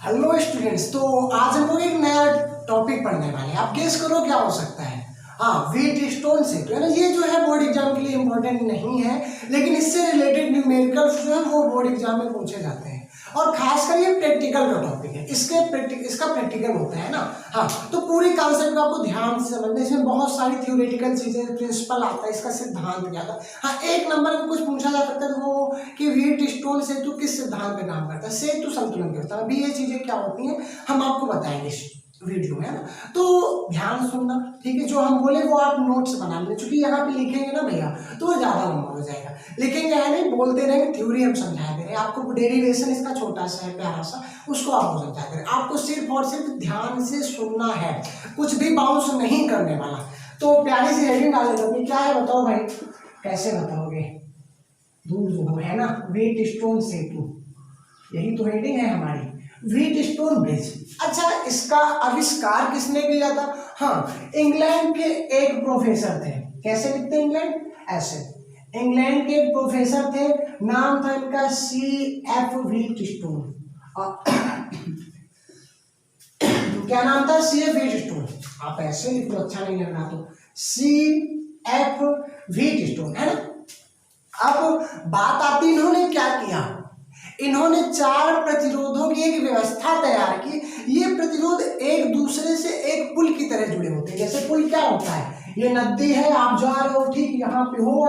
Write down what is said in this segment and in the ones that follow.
Hello students, तो आज हम लोग एक नया टॉपिक पढ़ने वाले हैं। आप गेस करो क्या हो सकता है। हाँ, व्हीट स्टोन से तो है ना, ये जो है बोर्ड एग्जाम के लिए इंपॉर्टेंट नहीं है, लेकिन इससे रिलेटेड न्यूमेरिकल्स जो है वो बोर्ड एग्जाम में पूछे जाते हैं। और खासकर ये प्रैक्टिकल का टॉपिक है, इसका प्रैक्टिकल होता है ना। हाँ, तो पूरी कॉन्सेप्ट आपको ध्यान से समझना। इसमें बहुत सारी थ्योरेटिकल चीजें, प्रिंसिपल आता है, इसका सिद्धांत क्या था। हाँ, एक नंबर में कुछ पूछा जा सकता है तो वो कि व्हीट स्टोन सेतु किस सिद्धांत पे काम करता है, सेतु संतुलन के होता है। अभी ये चीजें क्या होती हैं हम आपको बताएंगे इस वीडियो में, है ना। तो ध्यान सुनना, ठीक है। जो हम बोले वो आप नोट्स बना लें, क्योंकि यहाँ पे लिखेंगे ना भैया तो वो ज्यादा लंबा हो जाएगा। लिखेंगे है नहीं, बोलते रहेंगे, थ्योरी हम समझाया करें आपको। डेरिवेशन इसका छोटा सा है, प्यारा सा, उसको आपको समझाया करें। आपको सिर्फ और सिर्फ ध्यान से सुनना है, कुछ भी बाउंस नहीं करने वाला। तो प्यारी सी हेडिंग डाल देते, क्या है बताओ भाई, कैसे बताओगे। दूर जो है ना, व्हीट स्टोन सेतु, यही तो हेडिंग है हमारी, व्हीट स्टोन ब्रिज। अच्छा, इसका आविष्कार किसने किया था? हाँ, इंग्लैंड के एक प्रोफेसर थे। कैसे लिखते हैं इंग्लैंड? ऐसे। इंग्लैंड के एक प्रोफेसर थे, नाम था इनका C.F. Wheat stone. क्या नाम था? C.F. Wheat stone. आप ऐसे लिख लो, अच्छा नहीं लग रहा तो C.F. व्हीट स्टोन, है ना। अब बात आती, इन्होंने क्या किया, इन्होंने 4 प्रतिरोधों की एक व्यवस्था तैयार की। ये प्रतिरोध एक दूसरे से एक पुल की तरह जुड़े होते हैं। जैसे पुल क्या होता है, ये नदी है, आप जा रहे हो, ठीक, यहाँ पे हो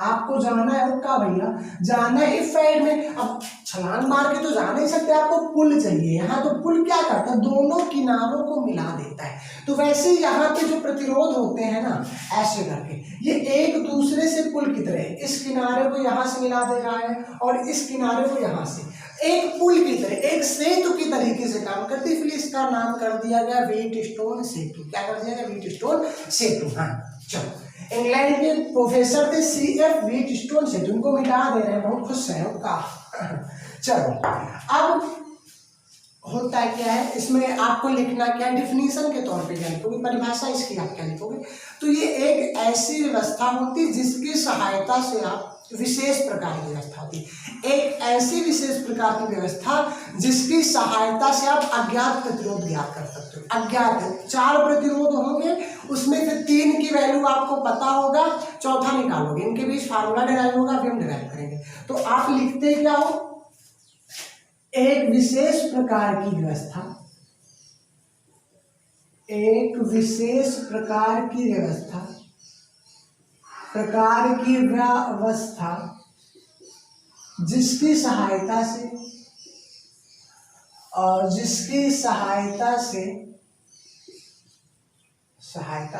आपको जाना है, वो क्या भैया, जाना है इस साइड में। अब छलांग मार के तो जा नहीं सकते, आपको पुल चाहिए। यहाँ तो पुल क्या करता है, दोनों किनारों को मिला देता है। तो वैसे यहाँ पे जो प्रतिरोध होते हैं ना, ऐसे करके ये एक दूसरे से पुल की तरह, इस किनारे को यहाँ से मिला दे रहा है और इस किनारे को यहाँ से, एक पुल की तरह, एक सेतु की तरीके से काम करते, इसलिए इसका नाम कर दिया गया व्हीट स्टोन सेतु। क्या कर दिया गया? व्हीट स्टोन सेतु। हाँ चलो, इंग्लैंड के प्रोफेसर थे C.F. व्हीट स्टोन सेतु, उनको मिटा दे रहे हैं, बहुत खुश है उनका। चलो, अब होता है क्या है, इसमें आपको लिखना क्या है, डिफिनीशन के तौर पे क्या लिखोगे, परिभाषा इसकी आप क्या लिखोगे। तो ये एक ऐसी व्यवस्था होती है जिसकी सहायता से आप, विशेष प्रकार की व्यवस्था होती है, एक ऐसी विशेष प्रकार की व्यवस्था जिसकी सहायता से आप अज्ञात प्रतिरोध ज्ञात कर सकते हो। अज्ञात 4 प्रतिरोध होंगे, उसमें से 3 की वैल्यू आपको पता होगा, चौथा निकालोगे, इनके बीच फार्मूला डिराइव होगा, फिर हम डिराइव करेंगे। तो आप लिखते क्या हो, एक विशेष प्रकार की व्यवस्था, एक विशेष प्रकार की व्यवस्था, जिसकी सहायता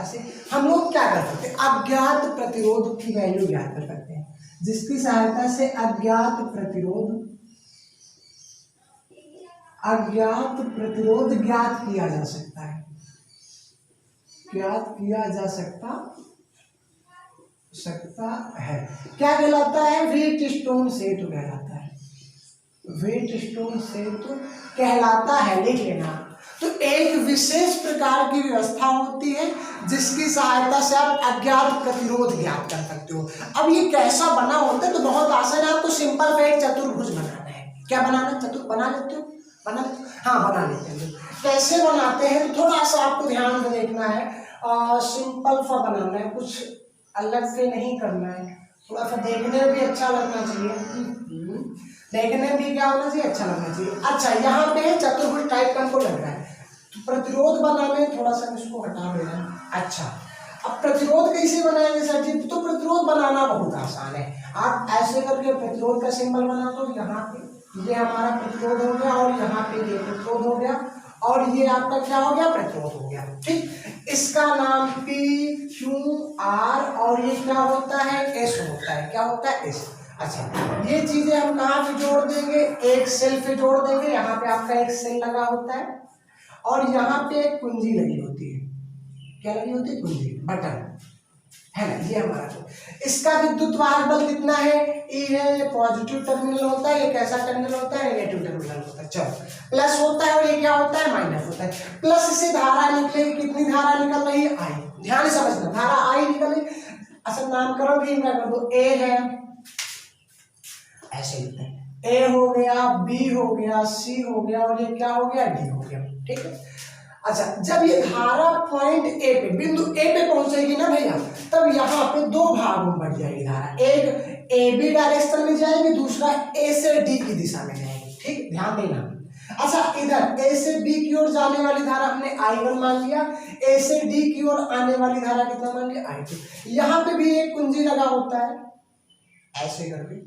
से हम लोग क्या कर सकते हैं, अज्ञात प्रतिरोध की वैल्यू ज्ञात कर सकते हैं। जिसकी सहायता से अज्ञात प्रतिरोध ज्ञात किया जा सकता है, क्या कहलाता है? व्हीट स्टोन सेतु कहलाता है, व्हीट स्टोन सेतु कहलाता है, लिख लेना। तो एक विशेष प्रकार की व्यवस्था होती है जिसकी सहायता से आप अज्ञात प्रतिरोध ज्ञात कर सकते हो। अब ये कैसा बना होता है तो बहुत आसान है, आपको सिंपल सा एक चतुर्भुज बनाना है। क्या बनाना? बना लेते हो? हाँ, बना लेते हैं। कैसे बनाते हैं तो थोड़ा सा आपको ध्यान से देखना है, सिंपल सा बनाना है, कुछ अलग से नहीं करना है, थोड़ा सा देखने में भी अच्छा लगना चाहिए, देखने में भी क्या होना चाहिए, अच्छा लगना चाहिए। अच्छा, यहाँ पे चतुर्भुज टाइप का को लग रहा है, तो प्रतिरोध बनाने, थोड़ा सा इसको हटा देना। अच्छा, अब प्रतिरोध कैसे बनाएंगे सर जी? तो प्रतिरोध बनाना बहुत आसान है, आप ऐसे करके प्रतिरोध का सिंबल बना दो। यहाँ पे ये हमारा प्रतिरोध हो गया और यहाँ पे ये प्रतिरोध हो गया और ये आपका क्या हो गया? प्रतिरोध हो गया, ठीक। इसका नाम PQR और ये क्या होता है? S होता है। क्या होता है? S। अच्छा, ये चीजें हम कहाँ पे जोड़ देंगे? एक सेल पे जोड़ देंगे। यहाँ पे आपका एक सेल लगा होता है और यहाँ पे एक कुंजी लगी होती है। क्या लगी होती है? कुंजी, बटन, है ना। ये हमारा, इसका विद्युत वाहक बल कितना है? E है, ये पॉजिटिव टर्मिनल होता है, ये कैसा टर्मिनल होता है? नेगेटिव टर्मिनल होता है। चलो, प्लस होता है और ये क्या होता है? माइनस होता है। प्लस से धारा निकलेगी, कितनी धारा निकल रही है? I। ध्यान से समझना, धारा I निकल रही। अच्छा, नामकरण भी इनका कर दो, A है, ऐसे लिखते हैं ए हो गया, बी हो गया, सी हो गया और ये क्या हो गया, डी हो गया। ठीक है। अच्छा, जब ये धारा पॉइंट ए पे, बिंदु ए पे पहुंचेगी ना भैया, तब यहाँ पे दो भागों में बढ़ जाएगी धारा। एक ए बी डायरेक्शन में जाएगी, दूसरा ए से डी की दिशा में जाएगी। ठीक, ध्यान देना। अच्छा, इधर ए से बी की ओर जाने वाली धारा हमने I1 मान लिया, ए से डी की ओर आने वाली धारा कितना मान लिया, I2। यहाँ पे भी एक कुंजी लगा होता है ऐसे करके,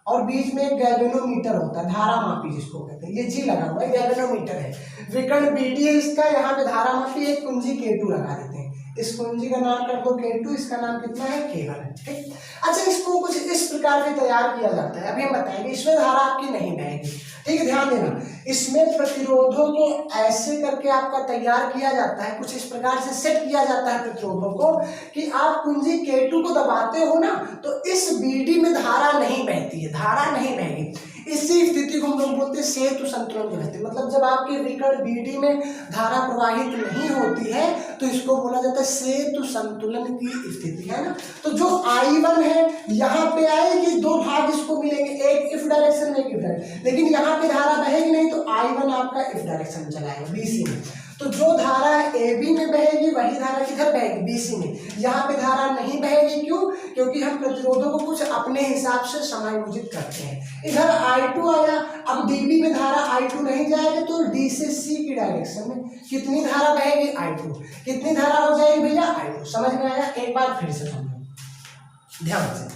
और बीच में एक गैल्वेनोमीटर होता है, धारा मापी जिसको कहते हैं। ये जी लगा हुआ है, गैल्वेनोमीटर है, विकर्ण बीटी है इसका। यहाँ पे धारा मापी एक कुंजी K2 लगा देते हैं। इस कुंजी का नाम कर दो K2, इसका नाम कितना है, K1 है। ठीक। अच्छा, इसको कुछ इस प्रकार से तैयार किया जाता है, अभी हम बताएंगे। इसमें धारा आपकी नहीं बहेगी। ठीक है, ध्यान देना। इसमें प्रतिरोधों को ऐसे करके आपका तैयार किया जाता है, कुछ इस प्रकार से सेट किया जाता है प्रतिरोधों को कि आप कुंजी K2 को दबाते हो ना, तो इस BD में धारा नहीं बहती है, धारा नहीं बहेगी। इसी स्थिति को हम लोग बोलते हैं सेतु संतुलन की स्थिति। मतलब जब आपके विकर्ण BD में धारा प्रवाहित नहीं होती है तो इसको बोला जाता है सेतु संतुलन की स्थिति, है ना। तो जो I1 है यहाँ पे आएगी, दो भाग इसको मिलेंगे, एक इफ डायरेक्शन में, एक इफ डायरेक्शन। लेकिन यहाँ पे धारा बहेगी नहीं, तो I1 आपका इफ डायरेक्शन में चलाएगा, BC में। तो जो धारा AB में बहेगी वही धारा किधर बहेगी, BC में। यहाँ पे धारा नहीं बहेगी, क्यों? क्योंकि हम प्रतिरोधों को कुछ अपने हिसाब से समायोजित करते हैं। इधर I2 आया, अब DB में धारा I2 नहीं जाएगा, तो D से C की डायरेक्शन में कितनी धारा बहेगी, I2। कितनी धारा हो जाएगी भैया, I2। समझ में आया? एक बार फिर से समझो ध्यान से।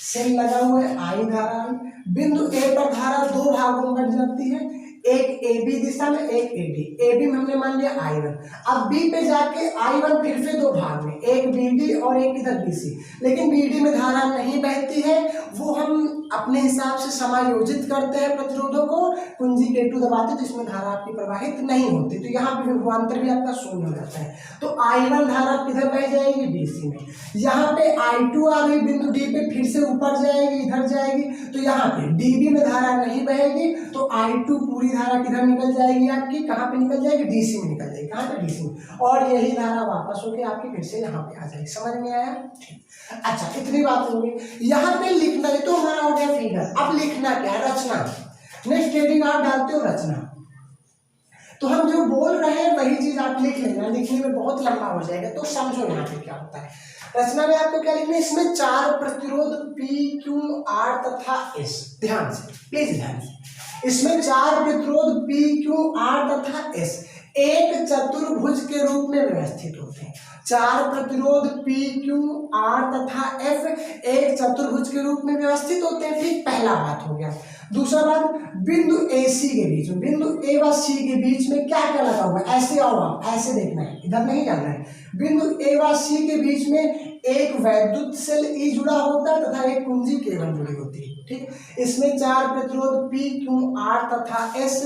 सेल लगा हुआ है, I धारा, बिंदु A पर धारा दो भागों में बढ़ जाती है, एक AB दिशा में, एक AD। AB में हमने मान लिया I1। अब B पे जाके I1 फिर से दो भाग में, एक BD और एक इधर BC। लेकिन BD में धारा नहीं बहती है, वो हम अपने हिसाब से समायोजित करते हैं प्रतिरोधों को, कुंजी K2 दबाते तो इसमें धारा आपकी प्रवाहित नहीं होती, तो यहाँ पे विभवांतर भी आपका शून्य हो जाता है। तो I1 धारा किधर बह जाएगी, BC में। यहाँ पे I2 आ गई बिंदु D पे, फिर से ऊपर जाएगी, इधर जाएगी, तो यहाँ पे DB में धारा नहीं बहेगी, तो I2 पूरी धारा किधर निकल जाएगी आपकी, कहाँ पे निकल जाएगी, DC में निकल जाएगी। कहाँ पे, DC में। और यही धारा वापस होके आपकी फिर से यहाँ पे आ जाएगी। समझ में आया? ठीक। अच्छा, इतनी बात हो गई। यहाँ पे लिखना है तो हमारा हो गया फिगर। अब लिखना क्या है, रचना। नेक्स्ट हेडिंग आप डालते हो रचना। तो हम जो बोल रहे हैं वही चीज आप लिख लेना, लिखने में बहुत लंबा हो जाएगा, तो समझो यहाँ पे क्या होता है। रचना में आपको क्या लिखना है, इसमें चार प्रतिरोध P, Q, R तथा S। ध्यान से, प्लीज ध्यान से। इसमें चार प्रतिरोध P, Q, R तथा S एक चतुर्भुज के रूप में व्यवस्थित होते हैं। चार प्रतिरोध P, Q, R तथा F एक चतुर्भुज के रूप में व्यवस्थित होते हैं। ठीक, पहला बात हो गया। दूसरा बात, बिंदु AC के बीच में, बिंदु A व C के बीच में क्या क्या लगा हुआ है, ऐसे आओ आप, ऐसे देखना है, इधर नहीं जाना है। बिंदु A व C के बीच में एक वैद्युत सेल E जुड़ा होता है तथा एक कुंजी K1 जुड़ी होती है। ठीक, इसमें चार प्रतिरोध P, Q, R तथा S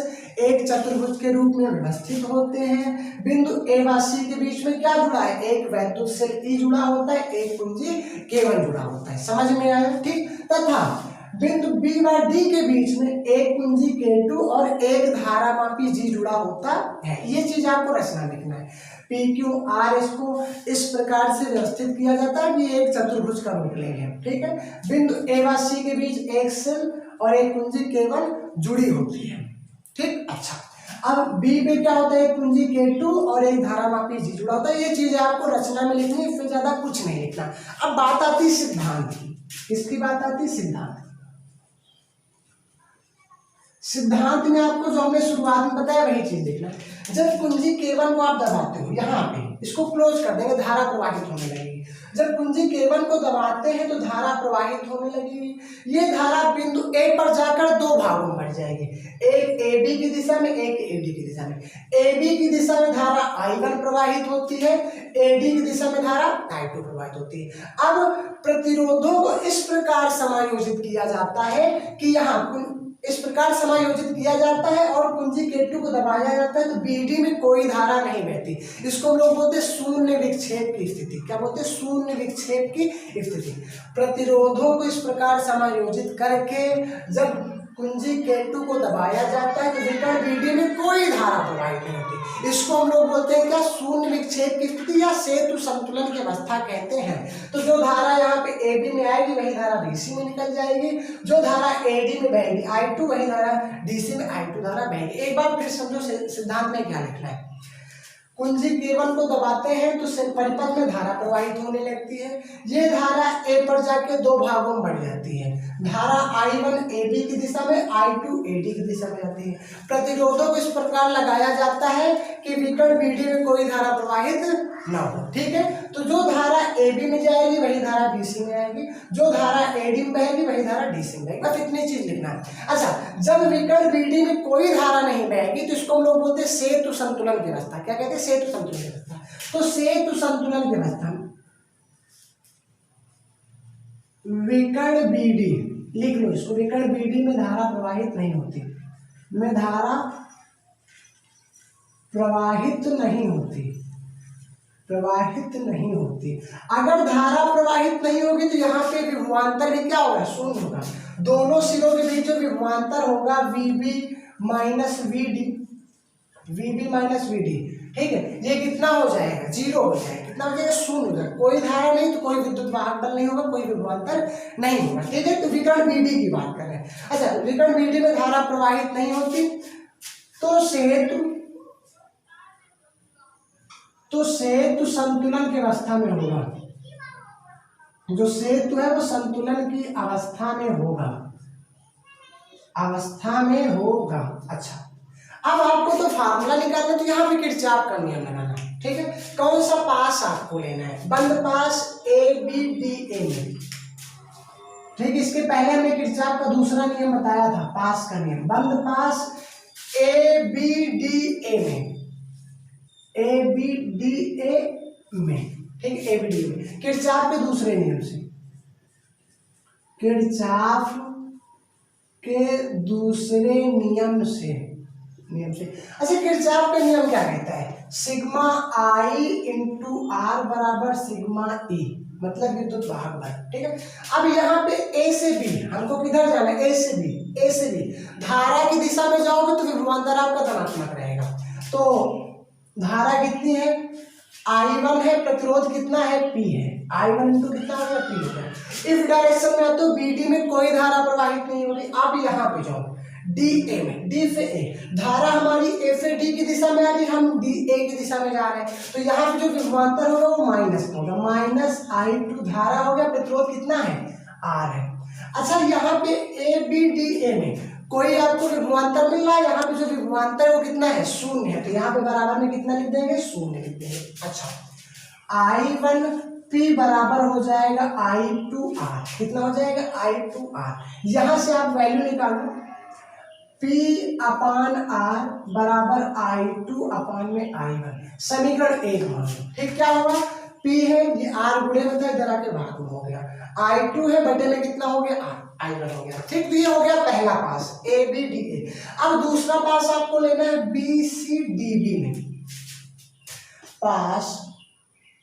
एक चतुर्भुज के रूप में व्यवस्थित होते हैं। बिंदु A व C के बीच में क्या जुड़ा है, एक वैद्युत सेल E जुड़ा होता है, एक कुंजी K1 जुड़ा होता है। समझ में आया? ठीक, तथा बिंदु B व D के बीच में एक कुंजी K2 और एक धारामापी G जुड़ा होता है। ये चीज आपको रचना लिखना है। P, Q, R इसको इस प्रकार से व्यवस्थित किया जाता है कि एक चतुर्भुज का रूप लेंगे। ठीक है, बिंदु A व C के बीच एक सेल और एक कुंजी K1 जुड़ी होती है। ठीक, अच्छा, अब B पे क्या होता है, एक कुंजी K2 और एक धारामापी G जुड़ा होता है। ये चीज आपको रचना में लिखनी है, फिर ज्यादा कुछ नहीं लिखना। अब बात आती सिद्धांत की। किसकी बात आती, सिद्धांत। सिद्धांत में आपको जो हमने शुरुआत में बताया वही चीज देखना। जब कुंजी K1 को आप दबाते हो, यहाँ पे इसको क्लोज कर देंगे, धारा प्रवाहित होने लगेगी। जब कुंजी K1 को दबाते हैं तो धारा प्रवाहित होने लगेगी। ये धारा बिंदु A पर जाकर दो भागों में बढ़ जाएगी, एक AB की दिशा में, एक AD की दिशा में। AB की दिशा में धारा I1 प्रवाहित होती है, AD की दिशा में धारा I2 प्रवाहित होती है। अब प्रतिरोधों को इस प्रकार समायोजित किया जाता है कि यहाँ इस प्रकार समायोजित किया जाता है और कुंजी K2 को दबाया जाता है, तो BD में कोई धारा नहीं बहती। इसको हम लोग बोलते हैं शून्य विक्षेप की स्थिति। क्या बोलते हैं, शून्य विक्षेप की स्थिति। प्रतिरोधों को इस प्रकार समायोजित करके जब कुंजी K2 को दबाया जाता है तो विकर्ण BD में कोई धारा प्रवाहित नहीं होती। इसको हम लोग बोलते हैं क्या, शून्य विक्षेप की स्थिति या सेतु संतुलन की अवस्था कहते हैं। तो जो धारा यहाँ पे AB में आएगी वही धारा BC में निकल जाएगी, जो धारा AD में बहेगी I2 वही धारा DC में I2 धारा बहेगी। एक बार फिर समझो सिद्धांत में क्या लिखना है। कुंजी K1 को दबाते हैं तो परिपथ में धारा प्रवाहित होने लगती है। ये धारा A पर जाके दो भागों में बढ़ जाती है। धारा I1 AB की दिशा में, I2 AD की दिशा में जाती है। प्रतिरोधों को इस प्रकार लगाया जाता है कि विकर्ण BD में कोई धारा प्रवाहित ना हो। ठीक है, तो जो धारा AB में जाएगी वही धारा BC में आएगी, जो धारा AD में बहेगी वही धारा DC में बहेगी। बस इतनी चीज लिखना है। अच्छा, जब विकर्ण BD में कोई धारा नहीं बहेगी तो इसको हम लोग बोलते हैं सेतु संतुलन की अवस्था। क्या कहते हैं, सेतु संतुलन की अवस्था। तो सेतु संतुलन की अवस्था में विकर्ण BD, लिख लो इसको, विकर्ण BD में धारा प्रवाहित नहीं होती, में धारा प्रवाहित नहीं होती, प्रवाहित नहीं होती। अगर धारा प्रवाहित नहीं होगी तो यहाँ पे विभवांतर भी क्या होगा, शून्य होगा। दोनों सिरों के बीच जो विभवांतर होगा VB minus VD, VB minus VD, ठीक है, ये कितना हो जाएगा, जीरो हो जाएगा। कितना हो जाएगा, शून्य हो जाएगा। कोई धारा नहीं तो कोई विद्युत वाहक बल नहीं होगा, कोई विभवांतर नहीं होगा। ठीक है, तो विकर्ण BD की बात कर रहे हैं। अच्छा, विकर्ण BD में धारा प्रवाहित नहीं होती तो सेतु संतुलन की अवस्था में होगा। जो सेतु है वो संतुलन की अवस्था में होगा, अवस्था में होगा। अच्छा, अब आपको तो फार्मूला निकालना, तो यहाँ पे किरचॉफ का नियम लगाना। ठीक है, कौन सा पास आपको लेना है, बंद पास ABDA में। ठीक, इसके पहले हमने किरचॉफ का दूसरा नियम बताया था, पास का नियम। बंद पास ABDA में, ABDA में, ठीक, ABDA में, किरचॉफ के दूसरे नियम से, किरचॉफ के दूसरे नियम से। अच्छा, किरचॉफ का नियम क्या कहता है, सिग्मा I इंटू R बराबर सिग्मा E, मतलब विद्युत वाहक बल। ठीक है, अब यहाँ पे A से B, हमको किधर जाना है, A से B, A से B। धारा की दिशा में जाओगे तो विभवांतर आपका धनात्मक रहेगा। तो धारा कितनी है, I1 है, प्रतिरोध कितना है, P है। I1 इंटू कितना हो गया, P हो गया। इस डायरेक्शन में तो BD में कोई धारा प्रवाहित नहीं हो रही। अब यहाँ पे जाओ DA में, D से A, धारा हमारी A से D की दिशा में आ रही, हम DA की दिशा में जा रहे हैं। तो यहाँ पे जो विभवांतर होगा वो माइनस होगा, माइनस I2 धारा हो गया, प्रतिरोध कितना है, R है। अच्छा, यहाँ पे ABDA में कोई आपको विभवांतर मिल रहा है, यहाँ पे जो विभवांतर है वो कितना है, शून्य है। तो यहाँ पे बराबर में कितना लिख देंगे, शून्य लिख देंगे। अच्छा, I1P बराबर हो जाएगा I2R, कितना हो जाएगा, I2R। यहाँ से आप वैल्यू निकालो, P अपान R बराबर I2 अपान में I1, समीकरण 1 मान लो। ठीक, क्या होगा, P है, ये R गुणे में था, इधर आके भाग में हो गया, I2 है, बटे में कितना हो गया, I1 हो गया। ठीक, तो ये हो गया पहला पास ABDA। अब दूसरा पास आपको लेना है BCDB में, पास,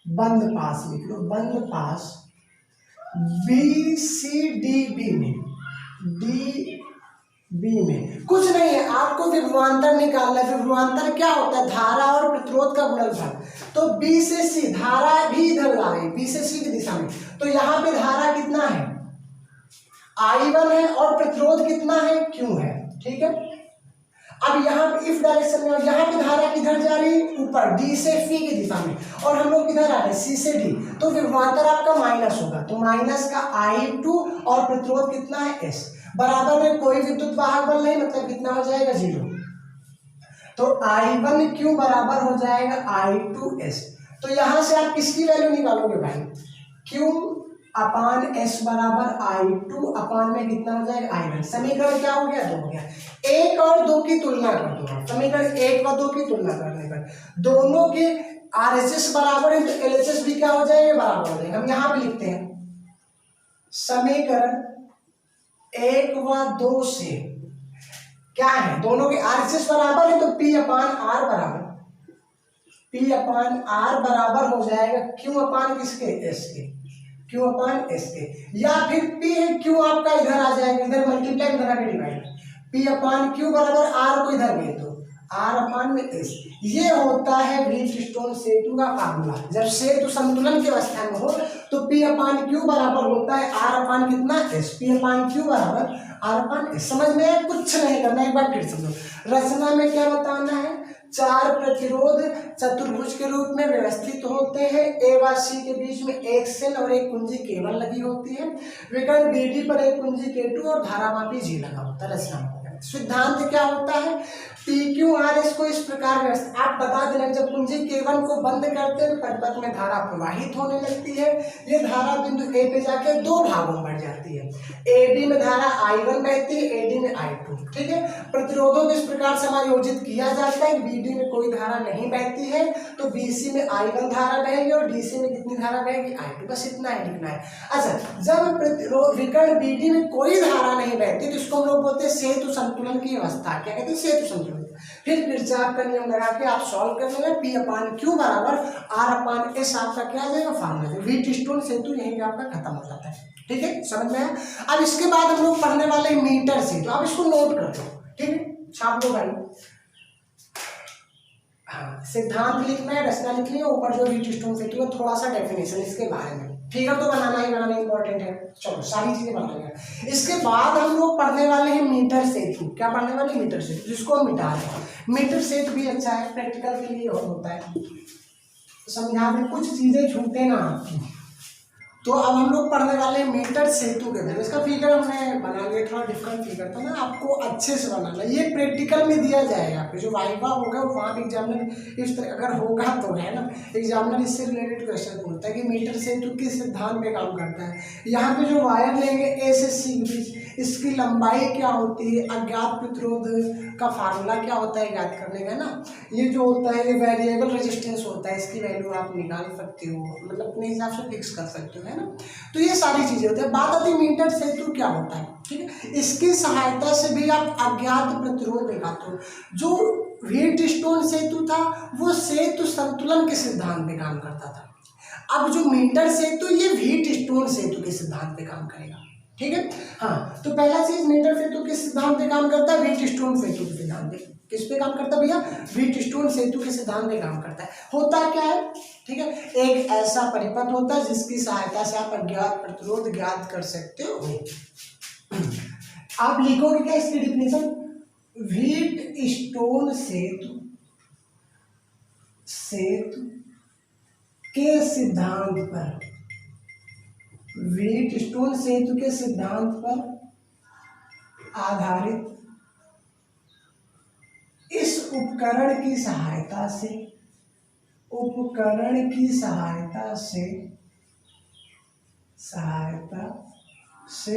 बंद पास लिख लो, बंद पास BCDB में, DB में कुछ नहीं है, आपको विभवांतर निकालना है। विभवांतर क्या होता है, धारा और प्रतिरोध का गुणनफल। तो B से C, धारा भी इधर आ रही, B से C की दिशा में, तो यहाँ पे धारा कितना है, I1 है, और प्रतिरोध कितना है, Q है। ठीक है, अब यहाँ पे इस डायरेक्शन में, यहाँ पे धारा किधर जा रही है, ऊपर, D से C की दिशा में, और हम लोग किधर आ रहे हैं, C से D। तो विभवांतर आपका माइनस होगा, तो माइनस का I2 और प्रतिरोध कितना है, S, बराबर में कोई विद्युत वाहक बल नहीं, मतलब कितना हो जाएगा, 0। तो I1Q बराबर हो जाएगा I2S। तो यहाँ से आप किसकी वैल्यू निकालोगे भाई, Q अपान S बराबर I2 अपान में कितना हो जाएगा, I1। समीकरण क्या हो गया, 2 हो गया। 1 और 2 की तुलना कर दो, समीकरण 1 और 2 की तुलना करने पर दोनों के RHS बराबर है, तो LHS भी क्या हो जाएगा, बराबर हो जाएगा। हम यहाँ पे लिखते हैं, समीकरण 1 व 2 से क्या है, दोनों के RHS बराबर है, तो P अपान R बराबर, P अपान R बराबर हो जाएगा Q अपान किसके, S के, Q अपान S के, या फिर P है, Q आपका इधर आ जाएगा, इधर मल्टीप्लाई, इधर आके डिवाइड, P अपान क्यू बराबर आर को इधर भेज दो, आर अपान में एस। ये होता है व्हीटस्टोन सेतु का फार्मूला। जब सेतु संतुलन की अवस्था में हो तो P अपान क्यू बराबर होता है आर अपान कितना एस, P अपान क्यू बराबर आर अपान एस। समझ में आया? कुछ नहीं करना, एक बार फिर समझो। रचना में क्या बताना है, चार प्रतिरोध चतुर्भुज के रूप में व्यवस्थित होते हैं, ए व सी के बीच में एक सेल और एक कुंजी केवल लगी होती है, विकर्ण बीडी पर एक कुंजी K2 और धारामापी G लगा होता है। रचना में सिद्धांत क्या होता है, पी क्यू आर एस को इस प्रकार व्यवस्थित। आप बता देना, जब कुंजी K1 को बंद करते हैं परिपथ में धारा प्रवाहित होने लगती है। ये धारा बिंदु ए पे जाके दो भागों में बढ़ जाती है, ए बी में धारा I1 बहती है, ए डी में I2। ठीक है, प्रतिरोधों को इस प्रकार समायोजित किया जाता है, बी डी में कोई धारा नहीं बहती है तो बी सी में I1 धारा बहेगी और डी सी में कितनी धारा बहेगी, I2। बस इतना ही लिखना है। अच्छा, जब प्रतिरोध विकर्ण बी डी में कोई धारा नहीं बहती तो इसको हम लोग बोलते हैं सेतु संतुलन की अवस्था। क्या कहते हैं, सेतु संतुलन। फिर किरचॉफ का नियम लगा के आप सॉल्व कर लेंगे, P अपान क्यू बराबर आर अपान एस आपका क्या आ जाएगा, फार्मूला। व्हीटस्टोन सेतु यहीं पे आपका खत्म हो जाता है। ठीक है, समझ में आया? अब इसके बाद हम लोग पढ़ने वाले मीटर से, तो आप इसको नोट कर लो। ठीक है, छाप लो भाई। हाँ, सिद्धांत लिखना है, रचना लिखनी है, ऊपर जो व्हीटस्टोन सेतु है थोड़ा सा डेफिनेशन इसके बारे में। फिगर तो बनाना ही बनाना इंपॉर्टेंट है। चलो सारी चीजें बनाएंगे। इसके बाद हम लोग पढ़ने वाले हैं मीटर सेतु। क्या पढ़ने वाले, मीटर सेतु, जिसको हम मिटा रहे हैं। मीटर सेतु भी अच्छा है, प्रैक्टिकल के लिए होता है, समझा में कुछ चीजें छूटे ना आपकी। तो अब हम लोग पढ़ने वाले हैं मीटर सेतु के बारे में। इसका फिगर हमने बना लिया, थोड़ा डिफरेंट फिगर था ना, आपको अच्छे से बनाना। ये प्रैक्टिकल में दिया जाएगा आपको, जो वाइवा होगा वहाँ भी एग्जामिनर इस तरह अगर होगा तो है ना, एग्जामिनर इससे रिलेटेड क्वेश्चन पूछता है कि मीटर सेतु किस सिद्धांत पे काम करता है। यहाँ पे जो वायर लेंगे ए से सी के बीच, इसकी लंबाई क्या होती है, अज्ञात प्रतिरोध का फार्मूला क्या होता है याद करने का ना। ये जो होता है ये वेरिएबल रेजिस्टेंस होता है, इसकी वैल्यू आप निकाल सकते हो, मतलब अपने हिसाब से फिक्स कर सकते हो, है ना। तो ये सारी चीजें होती है। बात आती है मीटर सेतु क्या होता है। ठीक है, इसकी सहायता से भी आप अज्ञात प्रतिरोध दिखाते हो। जो व्हीटस्टोन सेतु था वो सेतु संतुलन के सिद्धांत पे काम करता था। अब जो मीटर सेतु ये व्हीटस्टोन सेतु के सिद्धांत पे काम करेगा। ठीक है, हाँ, तो पहला चीज मीटर सेतु किस सिद्धांत पे काम करता है, व्हीटस्टोन सेतु के सिद्धांत पे। किस पे काम करता है भैया, व्हीटस्टोन सेतु के सिद्धांत पे काम करता है। होता क्या है, ठीक है, एक ऐसा परिपथ होता है जिसकी सहायता से आप अज्ञात प्रतिरोध ज्ञात कर सकते हो। आप लिखोगे क्या इसकी डिफिनेशन, व्हीटस्टोन सेतु के सिद्धांत पर, व्हीटस्टोन सेतु के सिद्धांत पर आधारित इस उपकरण की सहायता से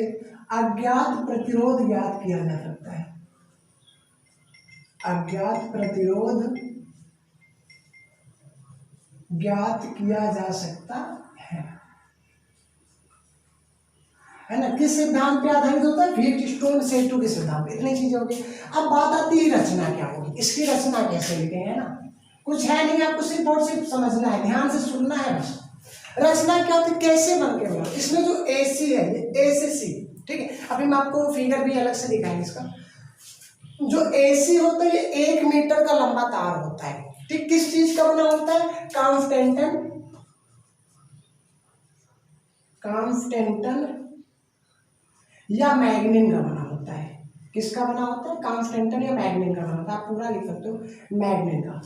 अज्ञात प्रतिरोध ज्ञात किया जा सकता है। अज्ञात प्रतिरोध ज्ञात किया जा सकता है ना। किस सिद्धांत पे आधारित होता है, व्हीटस्टोन सेतु के सिद्धांत पे। इतनी चीजें होगी। अब बात आती है रचना क्या होगी, इसकी रचना कैसे लिखे है ना, कुछ है नहीं, आपको सिर्फ और सिर्फ समझना है, ध्यान से सुनना है बस। रचना क्या होती है, कैसे बन के बना। इसमें जो AC है ये A से C, ठीक है, अभी मैं आपको फिगर भी अलग से दिखाएंगे इसका। जो AC होता है ये 1 मीटर का लंबा तार होता है। ठीक, किस चीज का बना होता है, कॉन्स्टेंटन या मैग्नीन का बना होता है। किसका बना होता है, कॉन्स्टेंटन या मैग्नीन का बना होता है। आप पूरा लिख सकते हो मैग्नीन का।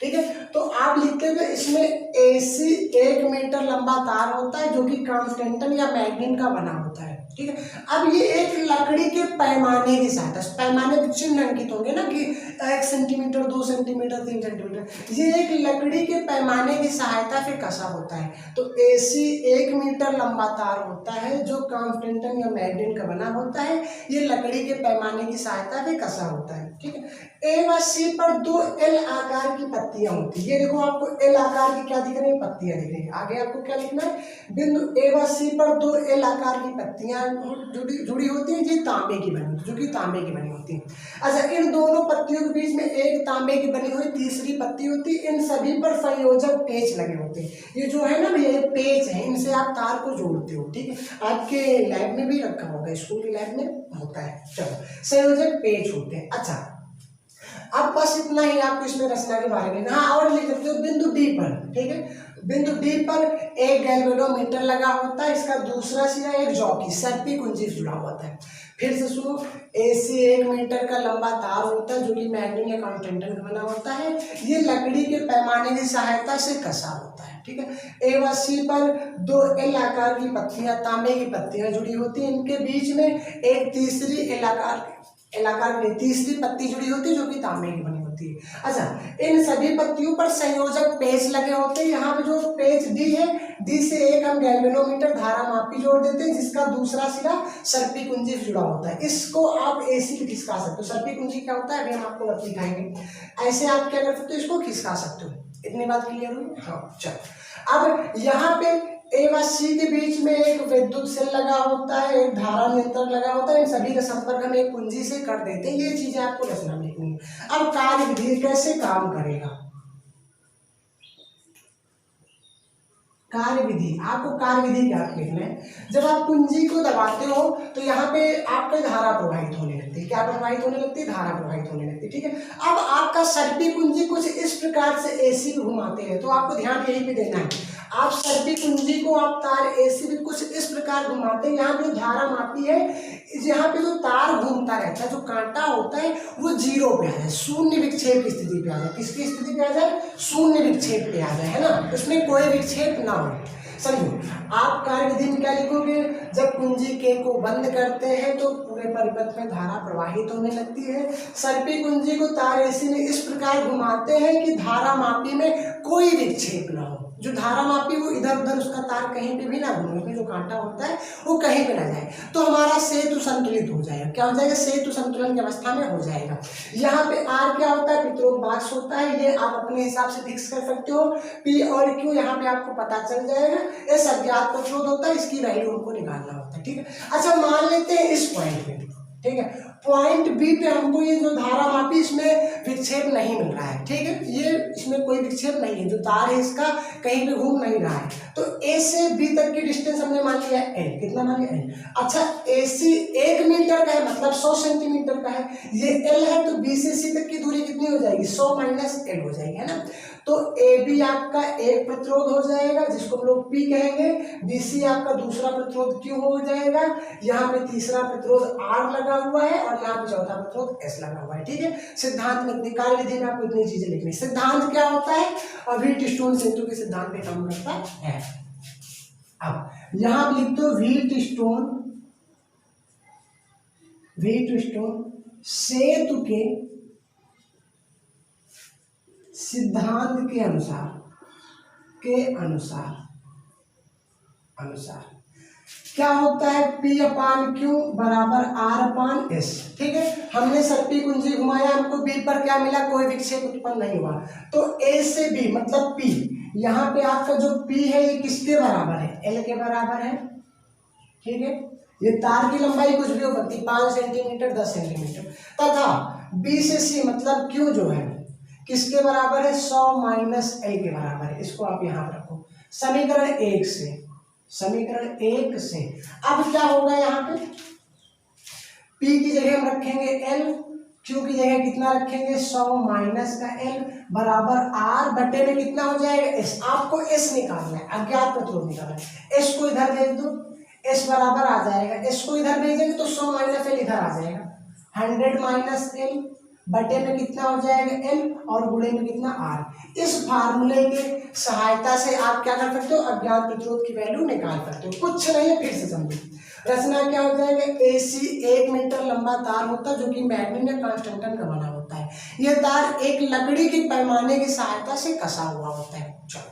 ठीक है, तो आप लिखते हुए इसमें AC 1 मीटर लंबा तार होता है जो कि कॉन्स्टेंटन या मैग्नीन का बना होता है। ठीक है, अब ये एक लकड़ी के पैमाने की सहायता, पैमाने पे चिन्ह अंकित होंगे ना कि 1 सेंटीमीटर, 2 सेंटीमीटर, 3 सेंटीमीटर, ये एक लकड़ी के पैमाने की सहायता से कसा होता है। तो AC 1 मीटर लंबा तार होता है जो कॉन्स्टेंटन या मैग्नीन का बना होता है। ये लकड़ी के पैमाने की सहायता से कसा होता है। ठीक है, A व C पर 2 L आकार की पत्तियां होती है। ये देखो आपको L आकार की क्या दिख रही है, पत्तियां दिख रही है। आगे आपको क्या लिखना है, बिंदु A व C पर 2 L आकार की पत्तियां जुड़ी होती है, जो तांबे की बनी होती है। अच्छा, इन दोनों पत्तियों के बीच में एक तांबे की बनी हुई तीसरी पत्ती होती है। इन सभी पर संयोजक पेच लगे होते हैं। ये जो है ना भैया, ये पेच है, इनसे आप तार को जोड़ते हो, ठीक है। आपके लैब में भी रखा होगा, स्कूल के लैब में होता है। चलो, संयोजक पेच होते हैं। अच्छा, अब बस इतना ही आपको इसमें रचना के बारे में। हाँ, और लिख सकते हो बिंदु डी पर, ठीक है। बिंदु डी पर एक गैल्वेनोमीटर लगा होता है, इसका दूसरा सिरा एक जॉकी सर्पी कुंजी से जुड़ा होता है। फिर से सुनो, AC 1 मीटर का लंबा तार होता है जो कि मैग्नीशियम या कॉन्टेंटन का बना होता है। ये लकड़ी के पैमाने की सहायता से कसा होता है, ठीक है। A व C पर 2 L आकार की पत्तियां, तांबे की पत्तियां जुड़ी होती हैं। इनके बीच में एक तीसरी तीसरी पत्ती जुड़ी होती है जो कि तांबे की बनी होती है। अच्छा, इन सभी पत्तियों पर संयोजक पेच लगे होते हैं। यहाँ पे जो पेच डी है, डी से एक हम गैल्वेनोमीटर धारा मापी जोड़ देते हैं जिसका दूसरा सिरा सर्पी कुंजी से जुड़ा होता है। इसको आप AC भी खिसका सकते हो। सर्पी कुंजी क्या होता है अभी हम आपको दिखाएंगे। ऐसे आप क्या कर सकते हो, इसको खिसका सकते हो। इतनी बात क्लियर हुई? हाँ, चलो। अब यहाँ पे A व C के बीच में एक विद्युत सेल लगा होता है, एक धारा नियंत्रक लगा होता है। इन सभी का संपर्क हम एक कुंजी से कर देते हैं। ये चीजें आपको रचना में लिखनी है। अब कार्य विधि कैसे काम करेगा, कार्य विधि, आपको कार्य विधि क्या लिखना है। जब आप कुंजी को दबाते हो तो यहाँ पे आपका धारा प्रवाहित होने लगती है। क्या प्रवाहित होने लगती है? धारा प्रवाहित होने लगती है, ठीक है। अब आपका सर्पी कुंजी कुछ इस प्रकार से AC में घुमाते हैं, तो आपको ध्यान यहीं पे देना है। आप सर्पी कुंजी को आप तार AC में कुछ इस प्रकार घुमाते हैं, यहाँ पे जो धारा मापी है, यहाँ पे जो तार घूमता रहता है, जो कांटा होता है वो 0 पे आ जाए, शून्य विक्षेप की स्थिति पे आ जाए। किसकी स्थिति पे आ जाए? शून्य विक्षेप पे आ जाए, है ना। उसमें कोई विक्षेप ना हो। समझो, आप कार्य विधि में क्या लिखोगे, जब कुंजी के को बंद करते हैं तो पूरे परिपथ में धारा प्रवाहित होने लगती है। सर्पी कुंजी को तार AC में इस प्रकार घुमाते हैं कि धारा मापी में कोई विक्षेप ना हो। जो धारा मापी वो इधर उधर उसका तार कहीं पे भी ना घूमे, उसमें जो कांटा होता है वो कहीं पे ना जाए, तो हमारा सेतु संतुलित हो जाएगा। क्या हो जाएगा? सेतु संतुलन की अवस्था में हो जाएगा। यहाँ पे R क्या होता है? प्रतिरोध बाक्स होता है। ये आप अपने हिसाब से फिक्स कर सकते हो। P और Q यहाँ पे आपको पता चल जाएगा। ये अज्ञात प्रतिरोध होता है, इसकी वैल्यू हमको निकालना होता है, ठीक है। अच्छा, मान लेते हैं इस पॉइंट पे, ठीक है, पॉइंट B पे हमको ये जो धारा मापी इसमें विक्षेप नहीं मिल रहा है, ठीक है। ये इसमें कोई विक्षेप नहीं है, जो तार है इसका कहीं पे घूम नहीं रहा है। तो A से B तक की डिस्टेंस हमने मान लिया है L। कितना मान लिया? L। अच्छा, AC 1 मीटर का है, मतलब 100 सेंटीमीटर का है। ये L है, तो B से C तक की दूरी कितनी हो जाएगी? 100 माइनस L हो जाएगी, है ना। तो AB आपका एक प्रतिरोध हो जाएगा जिसको हम लोग P कहेंगे। BC आपका दूसरा प्रतिरोध Q हो जाएगा। यहाँ पे तीसरा प्रतिरोध R लगा हुआ है और यहाँ पे चौथा प्रतिरोध S लगा हुआ है, ठीक है। सिद्धांत में, कार्य विधि में आपको इतनी चीजें लिखनी। सिद्धांत क्या होता है? व्हीटस्टोन सेतु के सिद्धांत पे काम करता है। अब यहाँ पे लिख दो व्हीटस्टोन सेतु के सिद्धांत के अनुसार क्या होता है? P/Q बराबर R/S, ठीक है। हमने सर्पी कुंजी घुमाया, हमको B पर क्या मिला? कोई विक्षेप उत्पन्न नहीं हुआ। तो A से B मतलब P, यहाँ पे आपका जो P है ये किसके बराबर है? L के बराबर है, ठीक है। ये तार की लंबाई कुछ भी हो सकती है, 5 सेंटीमीटर 10 सेंटीमीटर। तथा B से C मतलब Q जो है किसके बराबर है? 100 माइनस L के बराबर है। इसको आप यहाँ पर रखो समीकरण 1 से। अब क्या होगा? यहाँ पे P की जगह हम रखेंगे L, Q की जगह कितना रखेंगे? 100 माइनस का L बराबर R बटे में कितना हो जाएगा? S। आपको S निकालना है, अज्ञात प्रतिरोध निकालना है। S को इधर भेज दो, S बराबर आ जाएगा। S को इधर भेजेंगे तो 100 माइनस L इधर आ जाएगा, 100 माइनस L बटे में कितना हो जाएगा? L और गुणे में कितना? R। इस फार्मूले के सहायता से आप क्या कर सकते हो? अज्ञात प्रतिरोध की वैल्यू निकाल सकते हो। कुछ नहीं है, फिर से समझो। रचना क्या हो जाएगा? AC 1 मीटर लंबा तार होता है जो कि मैग्नीशियम कॉन्स्टेंटन का बना होता है। यह तार एक लकड़ी के पैमाने की सहायता से कसा हुआ होता है। चलो,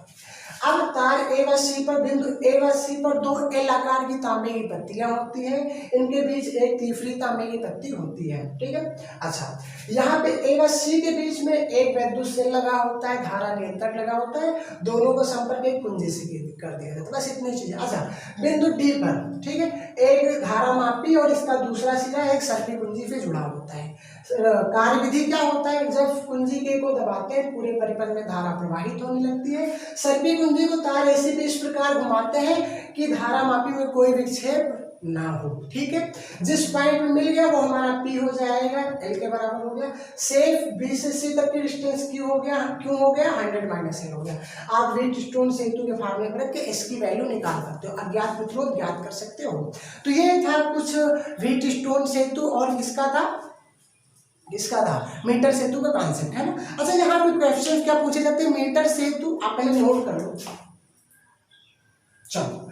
अब तार A व C पर, बिंदु A व C पर 2 L आकार की तांबे की पत्तियां होती हैं। इनके बीच एक तीसरी तांबे की पत्ती होती है, ठीक है। अच्छा, यहाँ पे A व C के बीच में एक विद्युत सेल लगा होता है, धारा नियंत्रक लगा होता है। दोनों को संपर्क एक कुंजी से कर दिया जाता है। बस इतनी चीजें। अच्छा, बिंदु D पर, ठीक है, एक धारा मापी और इसका दूसरा सिरा एक सर्पी कुंजी से जुड़ा होता है। कार्य विधि क्या होता है, जब कुंजी के को दबाते हैं पूरे परिपथ में धारा प्रवाहित होने लगती है। सर्पी कुंजी को तार ऐसे भी इस प्रकार घुमाते हैं कि धारा मापी में कोई विक्षेप ना हो। ठीक है, जिस पॉइंट में मिल गया वो हमारा P हो जाएगा, L के बराबर हो गया। सेफ B से C तक की डिस्टेंस क्यों हो गया 100 माइनस L हो गया। आप व्हीटस्टोन सेतु के फार्मूले पर रख के इसकी वैल्यू निकाल सकते हो, अज्ञात प्रतिरोध ज्ञात कर सकते हो। तो ये था कुछ व्हीटस्टोन सेतु और किसका था मीटर सेतु का कॉन्सेप्ट, है ना। अच्छा, यहाँ पे क्वेश्चन क्या पूछे जाते हैं, मीटर सेतु आप पहले नोट कर लो। चलो,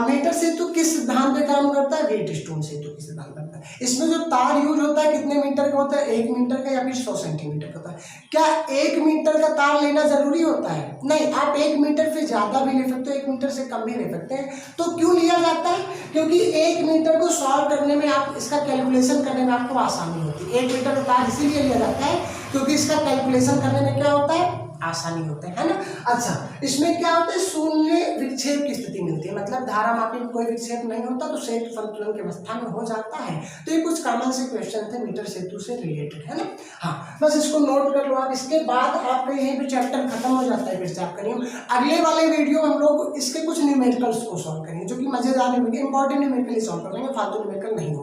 मीटर सेतु किस सिद्धांत पे काम करता है, व्हीटस्टोन सेतु किस सिद्धांत पे करता है। इसमें जो तार यूज होता है कितने मीटर का होता है, 1 मीटर का या फिर 100 सेंटीमीटर का होता है। क्या 1 मीटर का तार लेना जरूरी होता है, नहीं, आप 1 मीटर से ज्यादा भी ले सकते हो, 1 मीटर से कम भी ले सकते हैं। तो क्यों लिया जाता है, क्योंकि 1 मीटर को सॉल्व करने में आप इसका कैलकुलेशन करने में आपको आसानी होती है। 1 मीटर का तार इसीलिए लिया जाता है क्योंकि इसका कैलकुलेशन करने में क्या होता है, आसानी होता है ना। अच्छा, इसमें क्या होता है, शून्य विक्षेप की स्थिति मिलती है, मतलब धारा मापी में कोई विक्षेप नहीं होता, तो सेतु संतुलन की अवस्था में हो जाता है। तो ये कुछ कॉमन से क्वेश्चन थे मीटर सेतु से रिलेटेड, है ना। हाँ, बस इसको नोट कर लो आप। इसके बाद आपका यहीं पे चैप्टर खत्म हो जाता है फिर से आपका नियम। अगले वाले वीडियो हम लोग इसके कुछ न्यूमेरिकल्स को सॉल्व करेंगे, जो कि मजेदार न्यूमेरिकल, इंपॉर्टेंट न्यूमेरिकल सॉल्व करेंगे, फालतू न्यूमेरिकल नहीं।